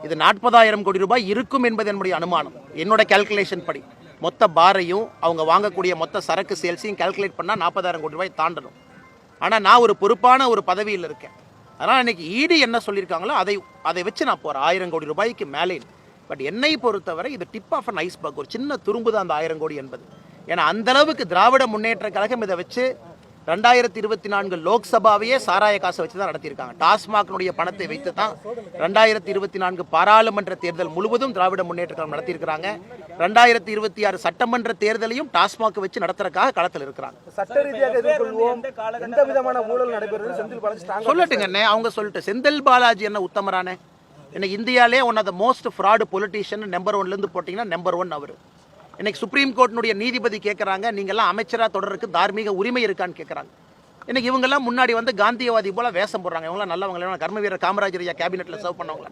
இது 40,000 கோடி ரூபாய் இருக்கும் என்பது என்னுடைய அனுமானம். என்னோட கால்குலேஷன் படி மொத்த பாரையும் அவங்க வாங்கக்கூடிய மொத்த சரக்கு சேல்ஸையும் கால்குலேட் பண்ணால் 40,000 கோடி ரூபாய் தாண்டணும். ஆனால் நான் ஒரு பொறுப்பான ஒரு பதவியில் இருக்கேன். அதனால் இன்றைக்கி இடி என்ன சொல்லியிருக்காங்களோ அதை வச்சு நான் போகிறேன் 1000 கோடி ரூபாய்க்கு மேலே. பட் என்னை பொறுத்தவரை இது டிப் ஆஃப் அன் ஐஸ்பர்க், ஒரு சின்ன துரும்பு தான் அந்த 1000 கோடி என்பது. ஏன்னா அந்தளவுக்கு திராவிட முன்னேற்ற கழகம் இதை வச்சு 2024 லோக்சபாவையே சாராய காசை வச்சு தான் நடத்தியிருக்காங்க. டாஸ்மாகினுடைய பணத்தை வைத்து தான் 2024 பாராளுமன்ற தேர்தல் முழுவதும் திராவிட முன்னேற்ற கழகம் நடத்தியிருக்கிறாங்க. 2026 சட்டமன்ற தேர்தலையும் டாஸ்மாக் வச்சு நடத்துறதுக்காக களத்தில் இருக்கிறாங்க. சட்ட ரீதியாக எதிர்கொள்வோம், எந்த விதமான ஊழல் நடைபெறுது செந்தில் பாலாஜி சொல்லட்டுங்க அண்ணே. அவங்க சொல்லிட்டு செந்தில் பாலாஜி என்ன உத்தமரானே? இன்னைக்கு இந்தியாவிலே one of the most fraud politician number 1லேருந்து போட்டிங்கன்னா நம்பர் 1 அவர். இன்னைக்கு சுப்ரீம் கோர்ட்டினுடைய நீதிபதி கேட்குறாங்க, நீங்கள்லாம் அமைச்சராக தொடருக்கு தார்மீக உரிமை இருக்கான்னு கேட்குறாங்க. இன்னைக்கு இவங்கெல்லாம் முன்னாடி வந்து காந்தியவாதி போல வேஷம் போடுறாங்க. இவங்களாம் நல்லவங்க, கர்ம வீரர் காமராஜர் ஐயா கேபினெட்டில் சர்வ் பண்ணவங்களா?